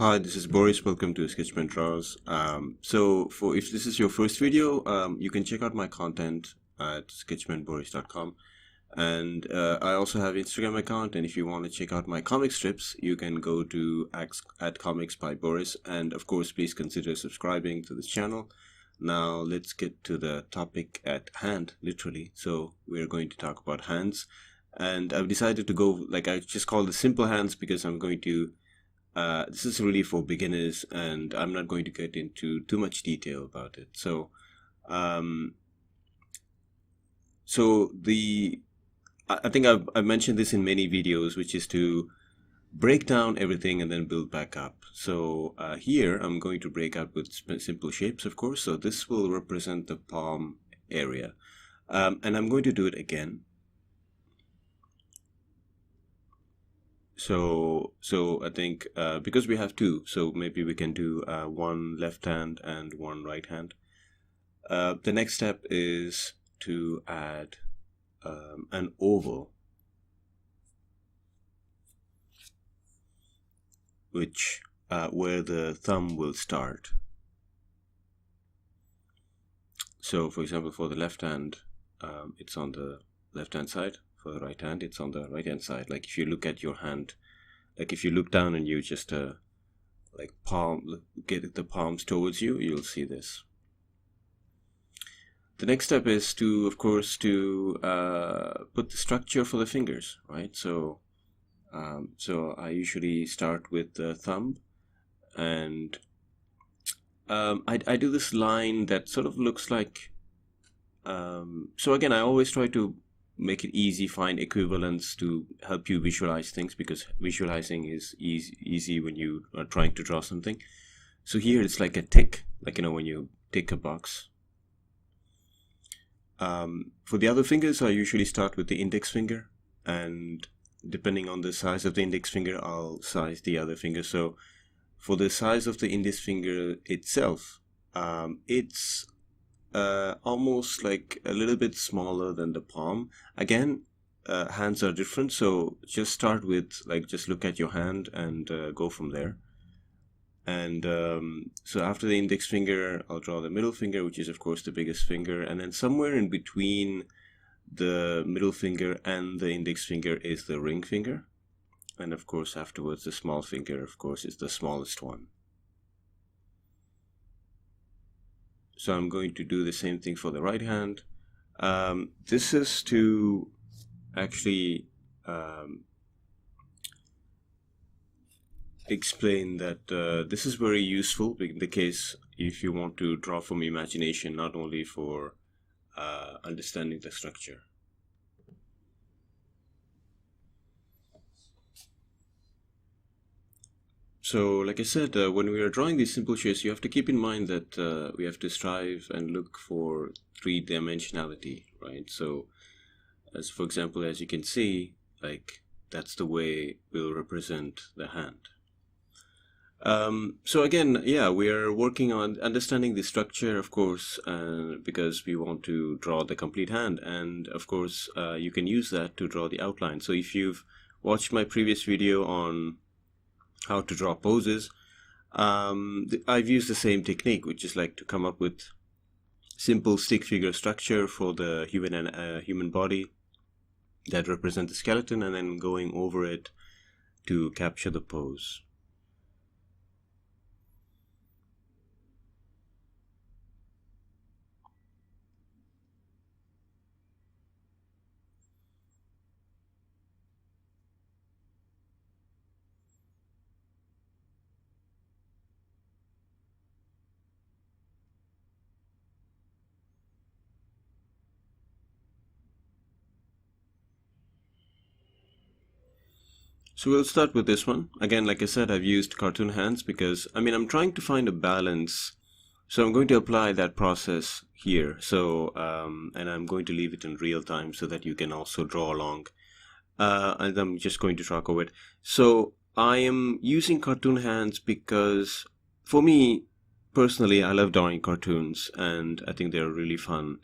Hi, this is Boris. Welcome to Sketchman Draws. If this is your first video, you can check out my content at sketchmanboris.com. And I also have Instagram account. And if you want to check out my comic strips, you can go to at Comics by Boris. And of course, please consider subscribing to this channel. Now let's get to the topic at hand, literally. So we're going to talk about hands. And I've decided to go, I just call the simple hands because I'm going to this is really for beginners, and I'm not going to get into too much detail about it. I think I've mentioned this in many videos, which is to break down everything and then build back up. So here I'm going to break out with simple shapes, of course. So this will represent the palm area, and I'm going to do it again. So I think because we have two, so maybe we can do one left hand and one right hand. The next step is to add an oval, which where the thumb will start. So for example, for the left hand, it's on the left hand side. For the right hand, it's on the right hand side. Like if you look at your hand, like if you look down and you just get the palms towards you, you'll see this. The next step is to, of course, to put the structure for the fingers, right? So I usually start with the thumb, and I do this line that sort of looks like. So again, I always try to make it easy, find equivalents to help you visualize things, because visualizing is easy when you are trying to draw something. So here it's like a tick, when you tick a box. For the other fingers, I usually start with the index finger, and depending on the size of the index finger, I'll size the other finger. So for the size of the index finger itself, it's almost like a little bit smaller than the palm. Again, hands are different, so just start with just look at your hand and go from there. And so after the index finger, I'll draw the middle finger, which is of course the biggest finger, and then somewhere in between the middle finger and the index finger is the ring finger, and of course afterwards the small finger, of course, is the smallest one. So I'm going to do the same thing for the right hand. This is to actually explain that this is very useful in the case if you want to draw from imagination, not only for understanding the structure. So like I said, when we are drawing these simple shapes, you have to keep in mind that we have to strive and look for three-dimensionality, right? So as for example, as you can see, that's the way we'll represent the hand. So again, yeah, we are working on understanding the structure, of course, because we want to draw the complete hand. And of course, you can use that to draw the outline. So if you've watched my previous video on how to draw poses, I've used the same technique, which is to come up with simple stick figure structure for the human body that represent the skeleton, and then going over it to capture the pose. So we'll start with this one. Again, like I said, I've used cartoon hands because, I'm trying to find a balance. So I'm going to apply that process here. So, and I'm going to leave it in real time so that you can also draw along. And I'm just going to talk over it. So I am using cartoon hands because, for me, personally, I love drawing cartoons and I think they're really fun.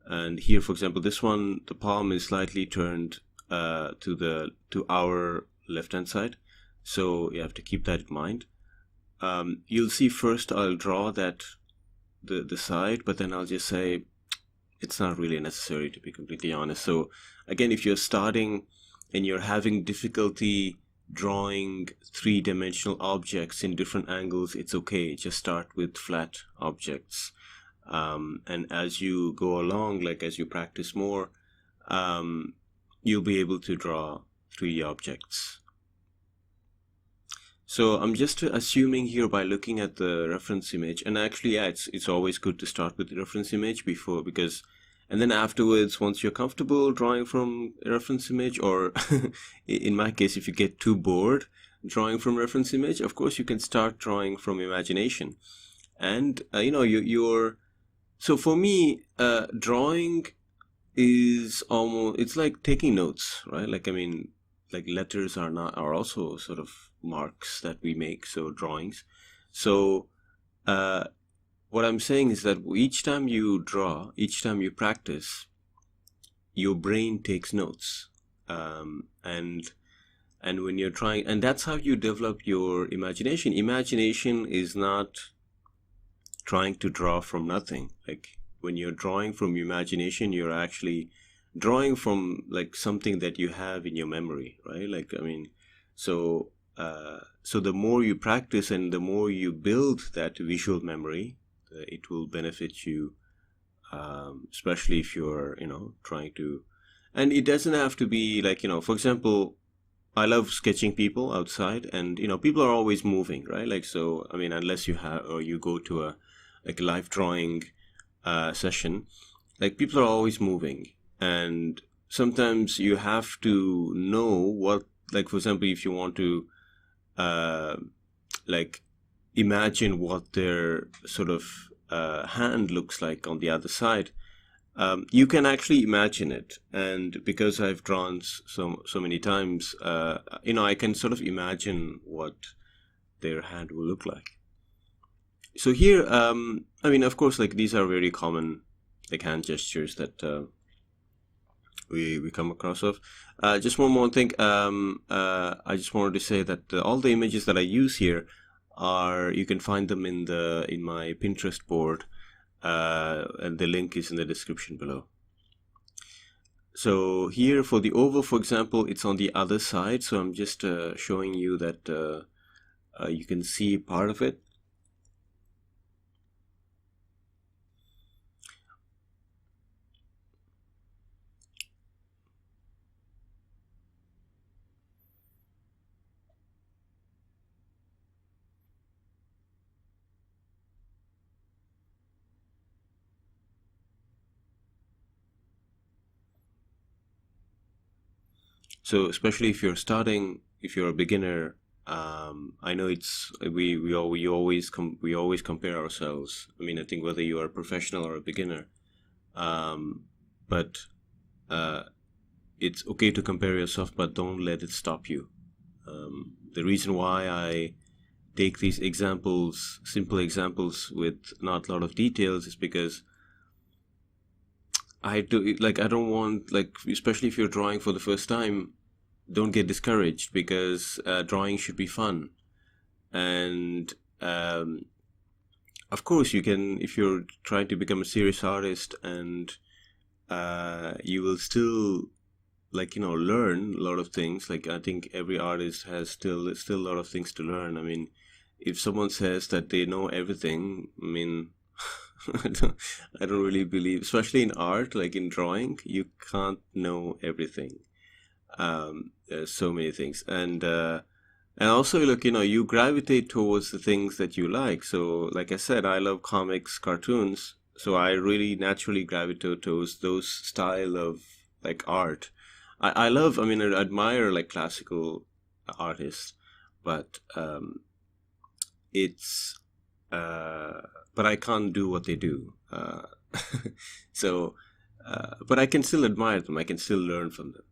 And here, for example, this one, the palm is slightly turned to our left hand side, so you have to keep that in mind. you'll see first I'll draw that the side, but then I'll just say it's not really necessary, to be completely honest. So again, if you're starting and you're having difficulty drawing three-dimensional objects in different angles, it's okay. Just start with flat objects. And as you go along, like as you practice more, you'll be able to draw 3D objects. So I'm just assuming here by looking at the reference image, and actually, yeah, it's always good to start with the reference image before, because, and then afterwards, once you're comfortable drawing from a reference image, or in my case, if you get too bored drawing from reference image, of course, you can start drawing from imagination. And, you're, so for me, drawing is almost, it's like taking notes, right? Like, I mean, like letters are also sort of marks that we make, so drawings. So what I'm saying is that each time you draw, each time you practice, your brain takes notes, and when you're trying, and that's how you develop your imagination. Imagination is not trying to draw from nothing. Like when you're drawing from imagination, you're actually drawing from like something that you have in your memory, right? Like, I mean, so the more you practice and the more you build that visual memory, it will benefit you, especially if you're, trying to, and it doesn't have to be like, for example, I love sketching people outside, and, people are always moving, right? Like, so, I mean, unless you have, or you go to a live drawing session, like people are always moving. And sometimes you have to know what, like, for example, if you want to, like, imagine what their sort of hand looks like on the other side, you can actually imagine it. And because I've drawn so many times, I can sort of imagine what their hand will look like. So here, I mean, of course, like these are very common, like hand gestures that we come across of. Just one more thing. I just wanted to say that all the images that I use here are, you can find them in my Pinterest board, and the link is in the description below. So here for the oval, for example, it's on the other side. So I'm just showing you that you can see part of it. So especially if you're starting, if you're a beginner, I know it's we always compare ourselves. I mean, I think whether you are a professional or a beginner, but it's okay to compare yourself, but don't let it stop you. The reason why I take these examples, simple examples with not a lot of details, is because I don't want, like, especially if you're drawing for the first time, don't get discouraged, because drawing should be fun. And of course you can, if you're trying to become a serious artist, and you will still, like, learn a lot of things. Like, I think every artist has still a lot of things to learn. I mean, if someone says that they know everything, I mean, I don't really believe, especially in art, like in drawing, you can't know everything. There's so many things, and also, look, you gravitate towards the things that you like. So, like I said, I love comics, cartoons, so I really naturally gravitate towards those style of, like, art. I admire, like, classical artists, but but I can't do what they do. So, but I can still admire them. I can still learn from them.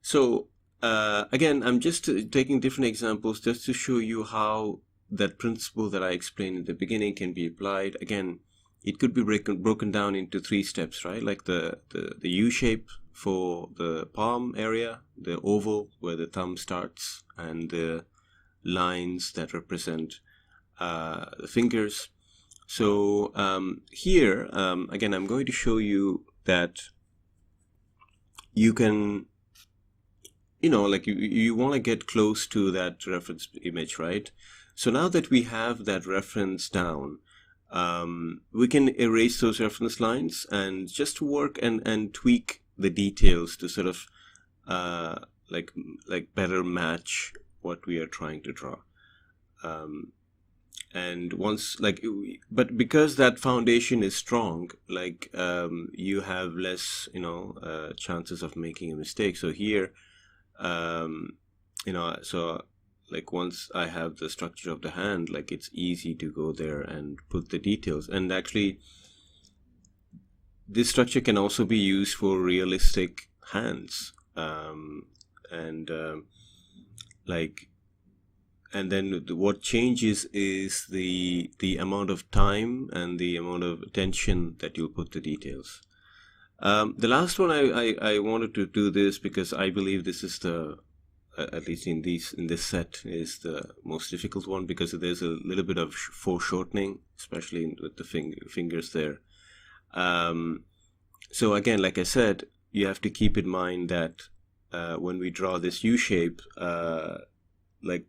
So again, I'm just taking different examples just to show you how that principle that I explained in the beginning can be applied. Again, it could be broken down into 3 steps, right? Like the U shape for the palm area, the oval where the thumb starts, and the lines that represent the fingers. So here, again, I'm going to show you that you can, like you want to get close to that reference image, right? So now that we have that reference down, we can erase those reference lines and just work and tweak the details to sort of like better match what we are trying to draw. And once, but because that foundation is strong, you have less chances of making a mistake. So here, so like once I have the structure of the hand, like it's easy to go there and put the details. And actually this structure can also be used for realistic hands, and then what changes is the amount of time and the amount of attention that you'll put to details. The last one, I wanted to do this because I believe this is the, at least in this set, is the most difficult one, because there's a little bit of foreshortening, especially with the fingers there. So again, like I said, you have to keep in mind that when we draw this U shape,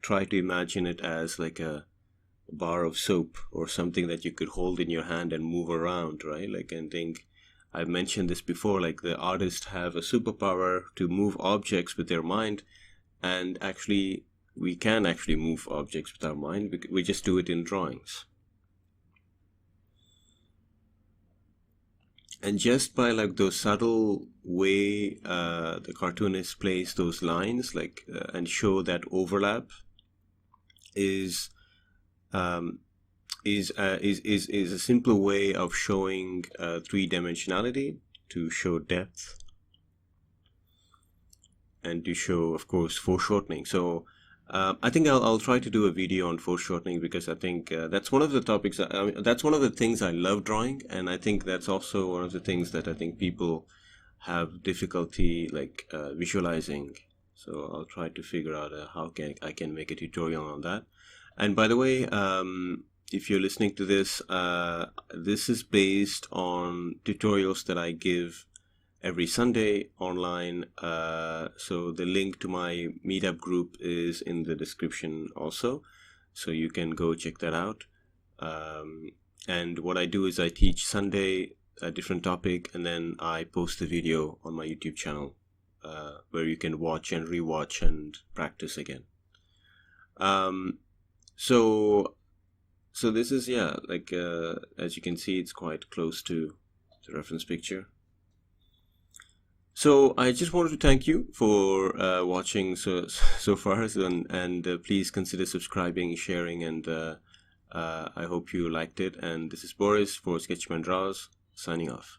try to imagine it as like a bar of soap or something that you could hold in your hand and move around, right? And think, I've mentioned this before, like the artists have a superpower to move objects with their mind, and actually we can actually move objects with our mind. We just do it in drawings. And just by those subtle way the cartoonist plays those lines, and show that overlap is a simpler way of showing three-dimensionality, to show depth, and to show, of course, foreshortening. So I think I'll try to do a video on foreshortening, because I think that's one of the topics, that's one of the things I love drawing, and I think that's also one of the things that I think people have difficulty visualizing. So I'll try to figure out how I can make a tutorial on that. And by the way, if you're listening to this, this is based on tutorials that I give every Sunday online. So the link to my meetup group is in the description also, so you can go check that out. And what I do is I teach Sunday a different topic, and then I post the video on my YouTube channel, where you can watch and rewatch and practice again. So this is, as you can see, it's quite close to the reference picture. So I just wanted to thank you for watching so far, and please consider subscribing, sharing, and I hope you liked it. And this is Boris for Sketchman Draws, signing off.